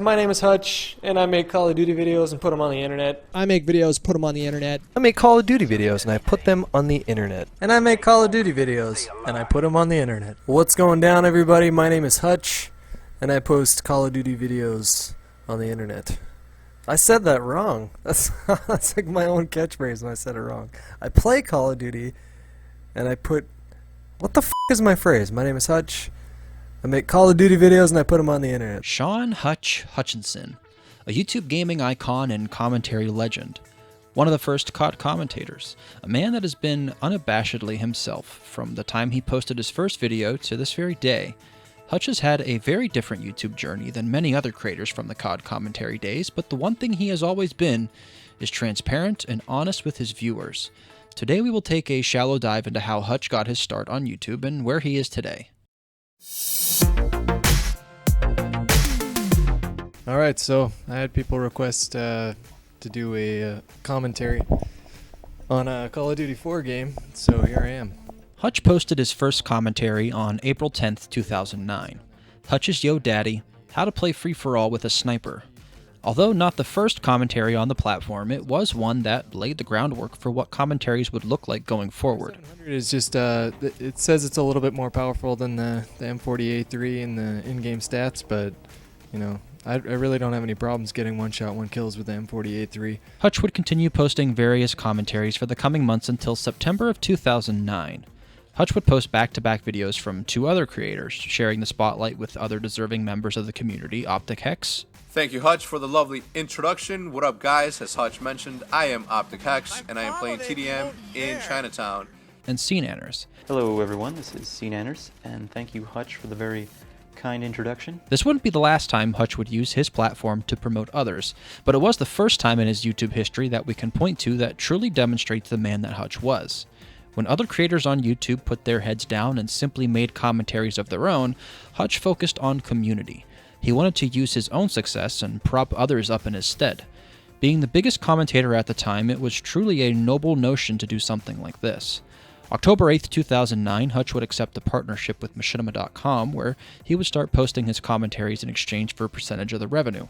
My name is Hutch, and I make Call of Duty videos and put them on the internet. I make videos, put them on the internet. I make Call of Duty videos and I put them on the internet. And I make Call of Duty videos, and I put them on the internet. What's going down, everybody? My name is Hutch, and I post Call of Duty videos on the internet. I said that wrong. That's like my own catchphrase when I said it wrong. I play Call of Duty, and I put... What the f*** is my phrase? My name is Hutch. I make Call of Duty videos and I put them on the internet. Sean Hutch Hutchinson, a YouTube gaming icon and commentary legend. One of the first COD commentators. A man that has been unabashedly himself from the time he posted his first video to this very day. Hutch has had a very different YouTube journey than many other creators from the COD commentary days, but the one thing he has always been is transparent and honest with his viewers. Today we will take a shallow dive into how Hutch got his start on YouTube and where he is today. Alright, so I had people request to do a commentary on a Call of Duty 4 game, so here I am. Hutch posted his first commentary on April 10th, 2009. Hutch's Yo Daddy, How to Play Free-for-All with a Sniper. Although not the first commentary on the platform, it was one that laid the groundwork for what commentaries would look like going forward. 700 is just, it says it's a little bit more powerful than the M40A3 and the in-game stats, but, you know, I really don't have any problems getting one-shot, one-kills with the M40A3. Hutch would continue posting various commentaries for the coming months until September of 2009. Hutch would post back-to-back videos from two other creators, sharing the spotlight with other deserving members of the community, OpTic Hex. Thank you, Hutch, for the lovely introduction. What up, guys? As Hutch mentioned, I am OpTic Hex, and I am playing TDM in Chinatown. And Scene Anners. Hello, everyone. This is Scene Anners, and thank you, Hutch, for the very kind introduction. This wouldn't be the last time Hutch would use his platform to promote others, but it was the first time in his YouTube history that we can point to that truly demonstrates the man that Hutch was. When other creators on YouTube put their heads down and simply made commentaries of their own, Hutch focused on community. He wanted to use his own success and prop others up in his stead. Being the biggest commentator at the time, it was truly a noble notion to do something like this. October 8th, 2009, Hutch would accept a partnership with Machinima.com, where he would start posting his commentaries in exchange for a percentage of the revenue.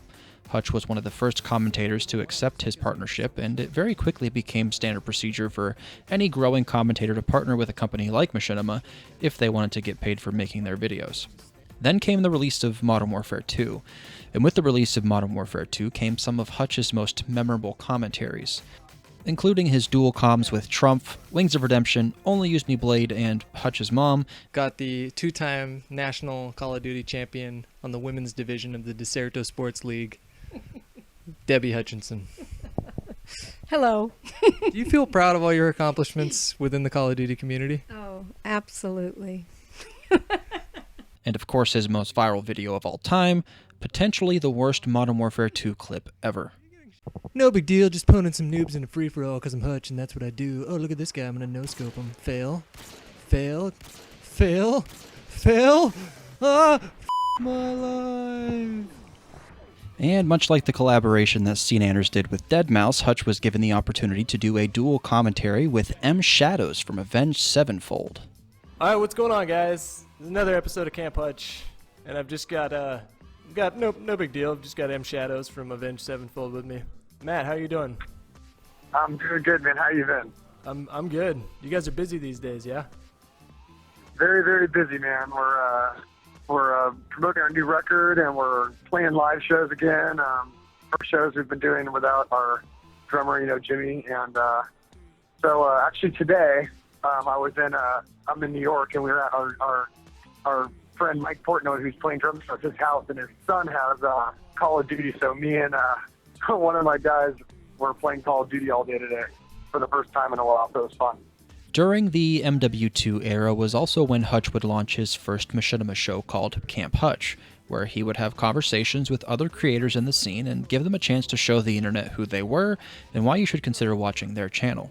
Hutch was one of the first commentators to accept his partnership, and it very quickly became standard procedure for any growing commentator to partner with a company like Machinima if they wanted to get paid for making their videos. Then came the release of Modern Warfare 2, and with the release of Modern Warfare 2 came some of Hutch's most memorable commentaries, including his dual comms with Trump, Wings of Redemption, Only Use Me Blade, and Hutch's mom. Got the two-time national Call of Duty champion on the women's division of the Deserto Sports League, Debbie Hutchinson. Hello. Do you feel proud of all your accomplishments within the Call of Duty community? Oh, absolutely. And of course his most viral video of all time, potentially the worst Modern Warfare 2 clip ever. No big deal, just poning some noobs in a free-for-all because I'm Hutch and that's what I do. Oh, look at this guy, I'm gonna no-scope him. Fail. Fail. Fail. Fail. Ah, my life. And much like the collaboration that Scene Anners did with Deadmau5, Hutch was given the opportunity to do a dual commentary with M Shadows from Avenged Sevenfold. Alright, what's going on, guys? This is another episode of Camp Hutch, and I've just got no big deal. I've just got M Shadows from Avenged Sevenfold with me. Matt, how you doing? I'm doing good, man. How you been? I'm good. You guys are busy these days, yeah? Very, very busy, man. We're promoting our new record, and we're playing live shows again. First shows we've been doing without our drummer, Jimmy. And so actually today, I'm in New York, and we were at our friend Mike Portnoy, who's playing drums at his house, and his son has Call of Duty. So me and one of my guys were playing Call of Duty all day today for the first time in a while, so it was fun. During the MW2 era was also when Hutch would launch his first Machinima show called Camp Hutch, where he would have conversations with other creators in the scene and give them a chance to show the internet who they were and why you should consider watching their channel.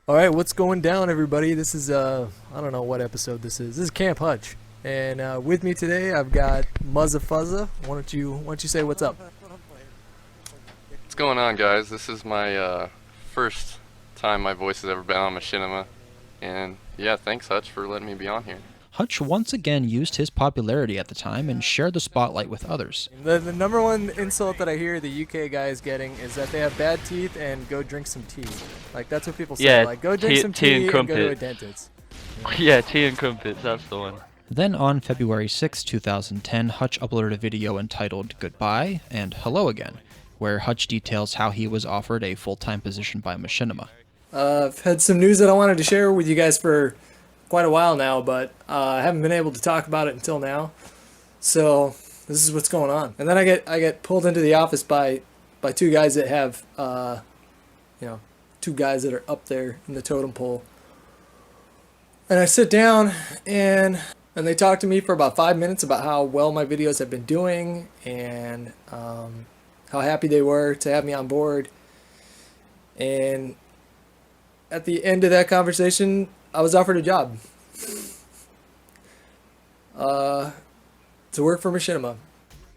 Alright, what's going down, everybody? This is, I don't know what episode this is. This is Camp Hutch. And with me today, I've got Muzza Fuzza. Why don't you say what's up? What's going on, guys? This is my first time my voice has ever been on Machinima, And yeah, thanks Hutch for letting me be on here. Hutch once again used his popularity at the time and shared the spotlight with others. The number one insult that I hear the UK guys getting is that they have bad teeth and go drink some tea. Like, that's what people say. Yeah, Like, go drink some tea and tea and go to a crumpets. dentist. Yeah, tea and crumpets, that's the one. Then on February 6, 2010, Hutch uploaded a video entitled Goodbye and Hello Again, where Hutch details how he was offered a full-time position by Machinima. I've had some news that I wanted to share with you guys for quite a while now, but I haven't been able to talk about it until now. So this is what's going on. And then I get pulled into the office by two guys that have two guys that are up there in the totem pole. And I sit down and they talk to me for about 5 minutes about how well my videos have been doing and how happy they were to have me on board. And at the end of that conversation, I was offered a job to work for Machinima.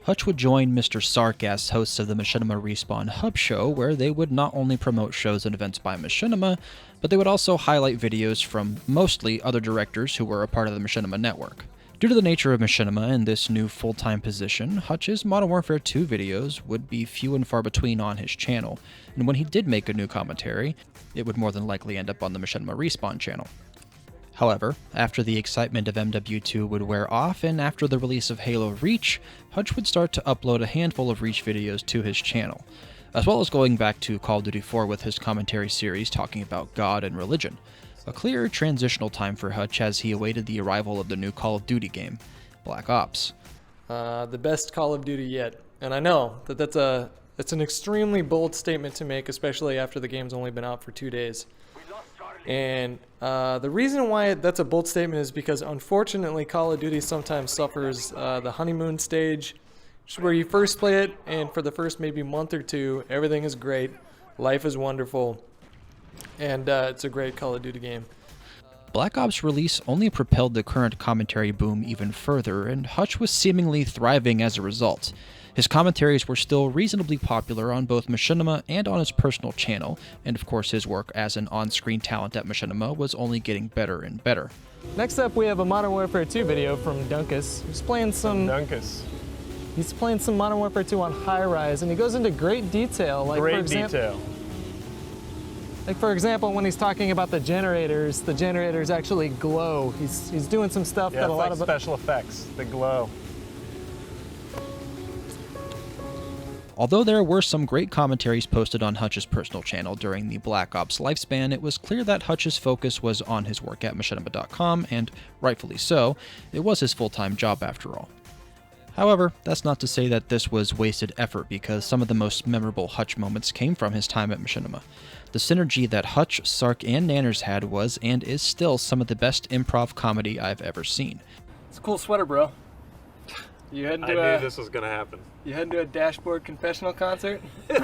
Hutch would join Mr. Sark as hosts of the Machinima Respawn Hub Show, where they would not only promote shows and events by Machinima, but they would also highlight videos from mostly other directors who were a part of the Machinima network. Due to the nature of Machinima and this new full-time position, Hutch's Modern Warfare 2 videos would be few and far between on his channel, and when he did make a new commentary, it would more than likely end up on the Machinima Respawn channel. However, after the excitement of MW2 would wear off and after the release of Halo Reach, Hutch would start to upload a handful of Reach videos to his channel, as well as going back to Call of Duty 4 with his commentary series talking about God and religion. A clear transitional time for Hutch as he awaited the arrival of the new Call of Duty game, Black Ops. The best Call of Duty yet. And I know that that's an extremely bold statement to make, especially after the game's only been out for 2 days. And the reason why that's a bold statement is because, unfortunately, Call of Duty sometimes suffers the honeymoon stage, which is where you first play it, and for the first maybe month or two, everything is great, life is wonderful, and it's a great Call of Duty game. Black Ops' release only propelled the current commentary boom even further, and Hutch was seemingly thriving as a result. His commentaries were still reasonably popular on both Machinima and on his personal channel, and of course his work as an on-screen talent at Machinima was only getting better and better. Next up, we have a Modern Warfare 2 video from Dunkus. He's playing some Modern Warfare 2 on high rise, and he goes into great detail. Like, for example, when he's talking about the generators actually glow. He's doing some stuff that a lot of special effects, the glow. Although there were some great commentaries posted on Hutch's personal channel during the Black Ops lifespan, it was clear that Hutch's focus was on his work at Machinima.com, and rightfully so, it was his full-time job after all. However, that's not to say that this was wasted effort, because some of the most memorable Hutch moments came from his time at Machinima. The synergy that Hutch, Sark, and Nanners had was, and is still, some of the best improv comedy I've ever seen. It's a cool sweater, bro. I knew this was gonna happen. You heading to a Dashboard Confessional concert? You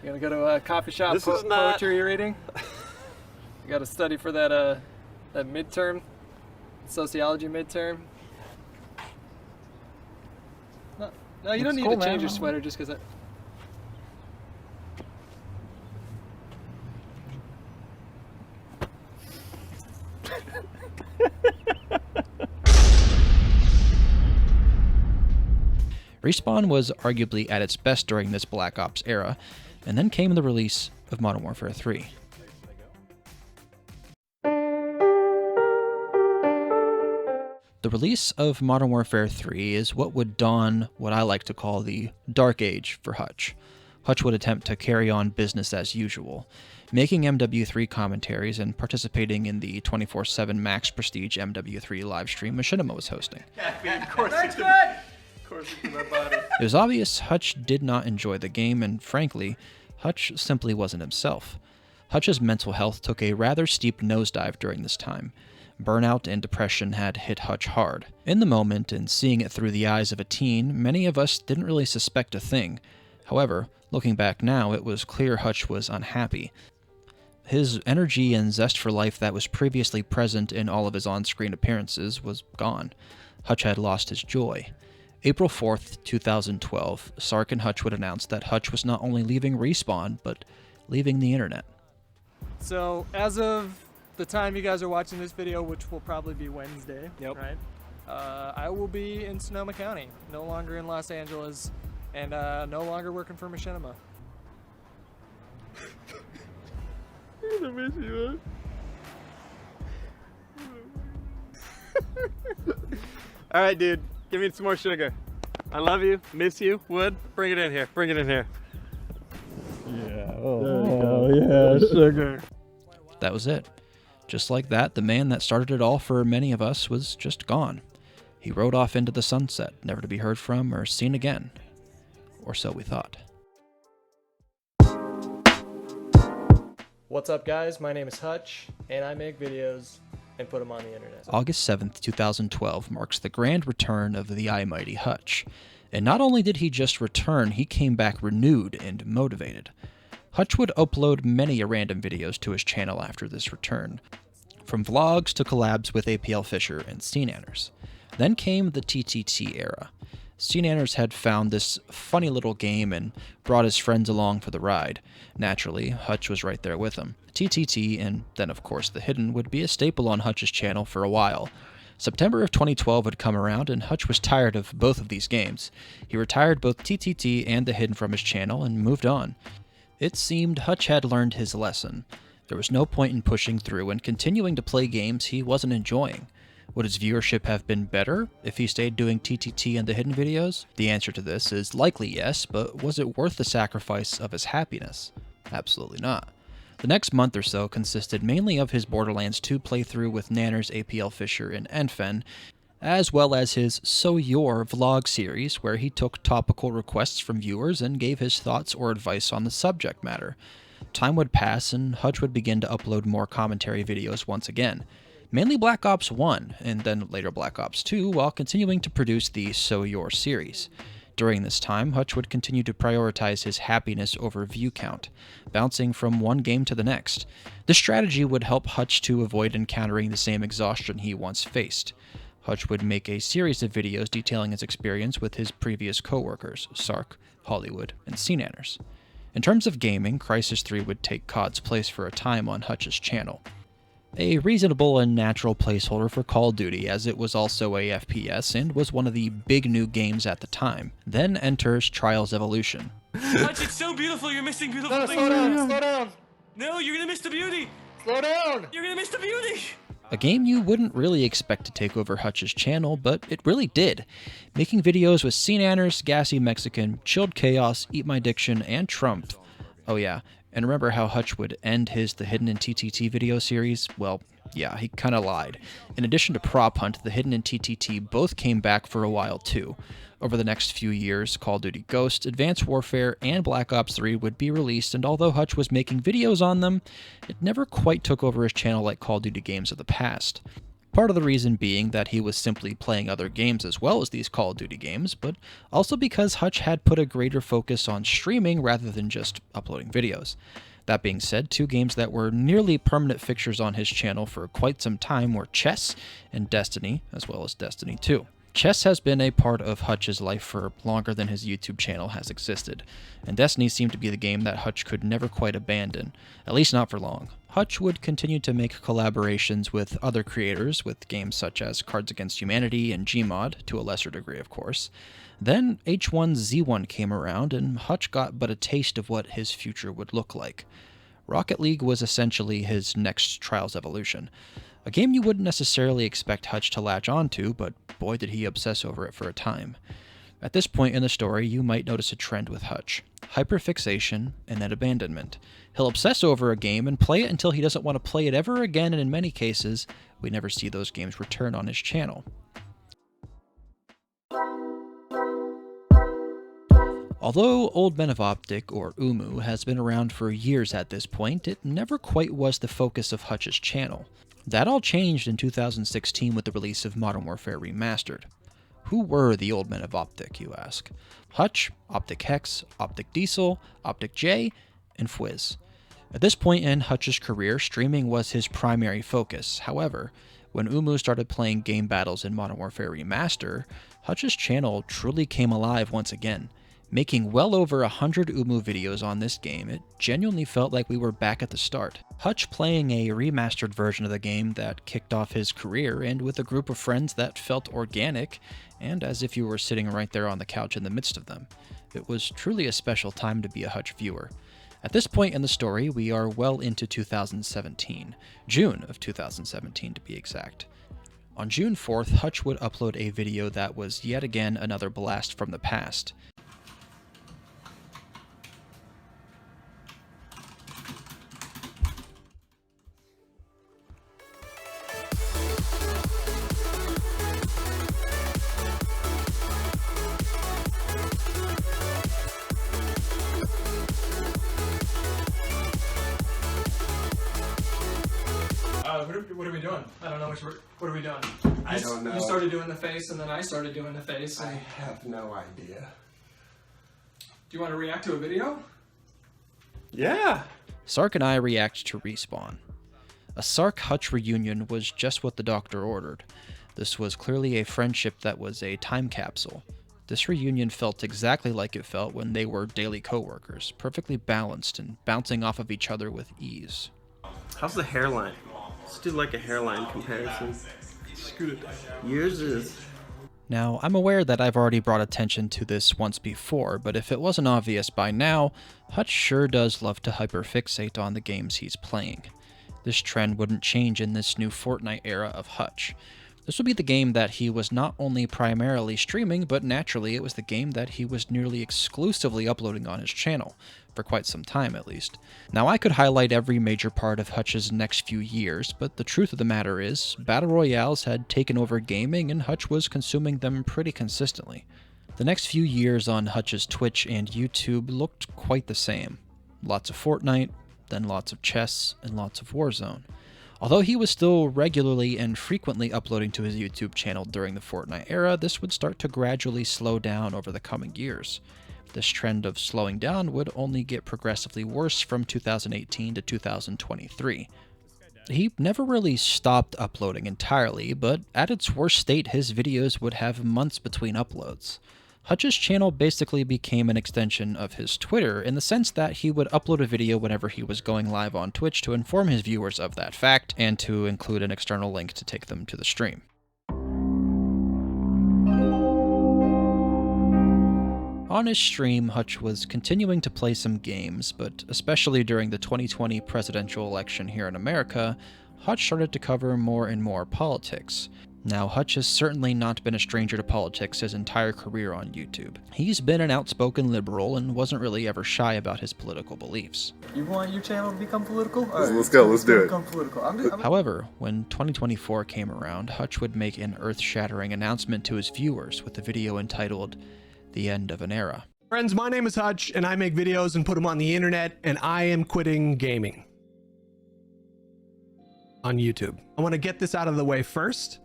gonna go to a coffee shop poetry reading? You gotta study for that midterm, sociology midterm. No, you don't need to change your sweater just because Respawn was arguably at its best during this Black Ops era, and then came the release of Modern Warfare 3. The release of Modern Warfare 3 is what would dawn what I like to call the Dark Age for Hutch. Hutch would attempt to carry on business as usual, making MW3 commentaries and participating in the 24/7 Max Prestige MW3 livestream Machinima was hosting. It was obvious Hutch did not enjoy the game, and frankly, Hutch simply wasn't himself. Hutch's mental health took a rather steep nosedive during this time. Burnout and depression had hit Hutch hard. In the moment, and seeing it through the eyes of a teen, many of us didn't really suspect a thing. However, looking back now, it was clear Hutch was unhappy. His energy and zest for life that was previously present in all of his on-screen appearances was gone. Hutch had lost his joy. April 4th, 2012, Sark and Hutch would announce that Hutch was not only leaving Respawn, but leaving the internet. So as of the time you guys are watching this video, which will probably be Wednesday, right? I will be in Sonoma County, no longer in Los Angeles, and no longer working for Machinima. I miss you, All right, dude. Give me some more sugar. I love you. Miss you. Wood. Bring it in here. Bring it in here. Yeah. Oh yeah, sugar. That was it. Just like that, the man that started it all for many of us was just gone. He rode off into the sunset, never to be heard from or seen again. Or so we thought. What's up, guys? My name is Hutch, and I make videos and put them on the internet. August 7th, 2012 marks the grand return of the almighty Hutch. And not only did he just return, he came back renewed and motivated. Hutch would upload many random videos to his channel after this return, from vlogs to collabs with APL Fisher and Scene-Anners. Then came the TTT era. Scene-Anners had found this funny little game and brought his friends along for the ride. Naturally, Hutch was right there with him. TTT, and then of course The Hidden, would be a staple on Hutch's channel for a while. September of 2012 had come around, and Hutch was tired of both of these games. He retired both TTT and The Hidden from his channel and moved on. It seemed Hutch had learned his lesson. There was no point in pushing through and continuing to play games he wasn't enjoying. Would his viewership have been better if he stayed doing TTT and The Hidden videos? The answer to this is likely yes, but was it worth the sacrifice of his happiness? Absolutely not. The next month or so consisted mainly of his Borderlands 2 playthrough with Nanners, APL Fisher, and Enfen, as well as his So Your vlog series, where he took topical requests from viewers and gave his thoughts or advice on the subject matter. Time would pass, and Hutch would begin to upload more commentary videos once again. Mainly Black Ops 1, and then later Black Ops 2, while continuing to produce the So Your series. During this time, Hutch would continue to prioritize his happiness over view count, bouncing from one game to the next. This strategy would help Hutch to avoid encountering the same exhaustion he once faced. Hutch would make a series of videos detailing his experience with his previous co-workers, Sark, Hollywood, and Scene-Anners. In terms of gaming, Crysis 3 would take COD's place for a time on Hutch's channel. A reasonable and natural placeholder for Call of Duty, as it was also a FPS and was one of the big new games at the time. Then enters Trials Evolution. Hutch, it's so beautiful, you're missing beautiful things. Slow down. No, you're gonna miss the beauty. Slow down. You're gonna miss the beauty. A game you wouldn't really expect to take over Hutch's channel, but it really did. Making videos with Scene-Anners, Gassy Mexican, Chilled Chaos, Eat My Diction, and Trump. Oh yeah, and remember how Hutch would end his The Hidden and TTT video series? Well, yeah, he kinda lied. In addition to Prop Hunt, The Hidden and TTT both came back for a while too. Over the next few years, Call of Duty Ghost, Advanced Warfare, and Black Ops 3 would be released, and although Hutch was making videos on them, it never quite took over his channel like Call of Duty games of the past. Part of the reason being that he was simply playing other games as well as these Call of Duty games, but also because Hutch had put a greater focus on streaming rather than just uploading videos. That being said, two games that were nearly permanent fixtures on his channel for quite some time were Chess and Destiny, as well as Destiny 2. Chess has been a part of Hutch's life for longer than his YouTube channel has existed, and Destiny seemed to be the game that Hutch could never quite abandon, at least not for long. Hutch would continue to make collaborations with other creators with games such as Cards Against Humanity and Gmod, to a lesser degree of course. Then H1Z1 came around, and Hutch got but a taste of what his future would look like. Rocket League was essentially his next Trials Evolution. A game you wouldn't necessarily expect Hutch to latch onto, but boy did he obsess over it for a time. At this point in the story, you might notice a trend with Hutch: hyperfixation and then abandonment. He'll obsess over a game and play it until he doesn't want to play it ever again, and in many cases, we never see those games return on his channel. Although Old Men of OpTic, or UMU, has been around for years at this point, it never quite was the focus of Hutch's channel. That all changed in 2016 with the release of Modern Warfare Remastered. Who were the Old Men of OpTic, you ask? Hutch, OpTic Hex, OpTic Diesel, OpTic J, and Fwiz. At this point in Hutch's career, streaming was his primary focus. However, when UMU started playing game battles in Modern Warfare Remaster, Hutch's channel truly came alive once again. Making well over 100 Umu videos on this game, it genuinely felt like we were back at the start. Hutch playing a remastered version of the game that kicked off his career, and with a group of friends that felt organic, and as if you were sitting right there on the couch in the midst of them. It was truly a special time to be a Hutch viewer. At this point in the story, we are well into 2017, June of 2017 to be exact. On June 4th, Hutch would upload a video that was yet again another blast from the past. What are we doing? I don't know what are we doing? I don't know. You started doing the face, and then I started doing the face. I have no idea. Do you want to react to a video? Yeah. Sark and I react to Respawn. A Sark-Hutch reunion was just what the doctor ordered. This was clearly a friendship that was a time capsule. This reunion felt exactly like it felt when they were daily co-workers, perfectly balanced and bouncing off of each other with ease. How's the hairline? Let's do like a hairline comparison. Scoot it down. Yours is. Now, I'm aware that I've already brought attention to this once before, but if it wasn't obvious by now, Hutch sure does love to hyperfixate on the games he's playing. This trend wouldn't change in this new Fortnite era of Hutch. This would be the game that he was not only primarily streaming, but naturally it was the game that he was nearly exclusively uploading on his channel, for quite some time at least. Now I could highlight every major part of Hutch's next few years, but the truth of the matter is, Battle Royales had taken over gaming and Hutch was consuming them pretty consistently. The next few years on Hutch's Twitch and YouTube looked quite the same. Lots of Fortnite, then lots of chess, and lots of Warzone. Although he was still regularly and frequently uploading to his YouTube channel during the Fortnite era, this would start to gradually slow down over the coming years. This trend of slowing down would only get progressively worse from 2018 to 2023. He never really stopped uploading entirely, but at its worst state his videos would have months between uploads. Hutch's channel basically became an extension of his Twitter in the sense that he would upload a video whenever he was going live on Twitch to inform his viewers of that fact, and to include an external link to take them to the stream. On his stream, Hutch was continuing to play some games, but especially during the 2020 presidential election here in America, Hutch started to cover more and more politics. Now, Hutch has certainly not been a stranger to politics his entire career on YouTube. He's been an outspoken liberal and wasn't really ever shy about his political beliefs. You want your channel to become political? Let's go, let's do it. Become political. However, when 2024 came around, Hutch would make an earth-shattering announcement to his viewers with a video entitled, "The End of an Era." Friends, my name is Hutch, and I make videos and put them on the internet, and I am quitting gaming on YouTube. I want to get this out of the way first.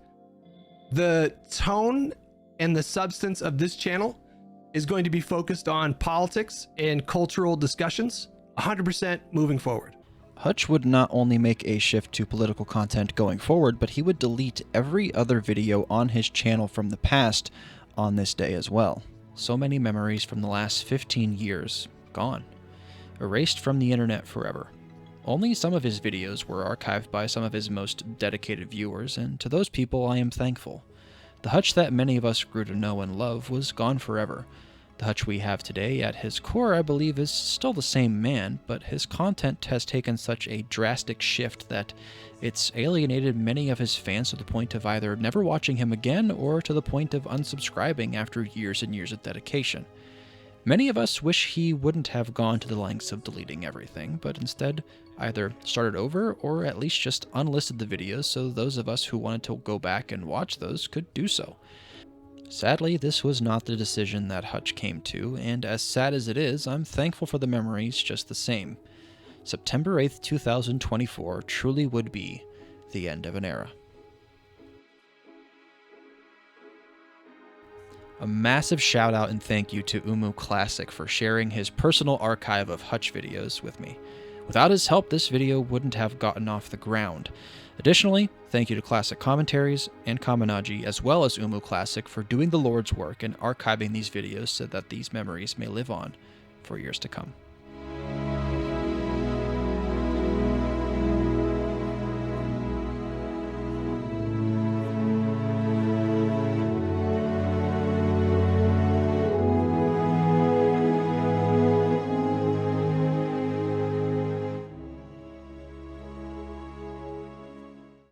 The tone and the substance of this channel is going to be focused on politics and cultural discussions, 100% moving forward. Hutch would not only make a shift to political content going forward, but he would delete every other video on his channel from the past on this day as well. So many memories from the last 15 years gone, erased from the internet forever. Only some of his videos were archived by some of his most dedicated viewers, and to those people I am thankful. The Hutch that many of us grew to know and love was gone forever. The Hutch we have today, at his core, I believe, is still the same man, but his content has taken such a drastic shift that it's alienated many of his fans to the point of either never watching him again or to the point of unsubscribing after years and years of dedication. Many of us wish he wouldn't have gone to the lengths of deleting everything, but instead either started over or at least just unlisted the videos so those of us who wanted to go back and watch those could do so. Sadly, this was not the decision that Hutch came to, and as sad as it is, I'm thankful for the memories just the same. September 8th, 2024 truly would be the end of an era. A massive shout out and thank you to Umu Classic for sharing his personal archive of Hutch videos with me. Without his help, this video wouldn't have gotten off the ground. Additionally, thank you to Classic Commentaries and Kaminaji, as well as Umu Classic, for doing the Lord's work and archiving these videos so that these memories may live on for years to come.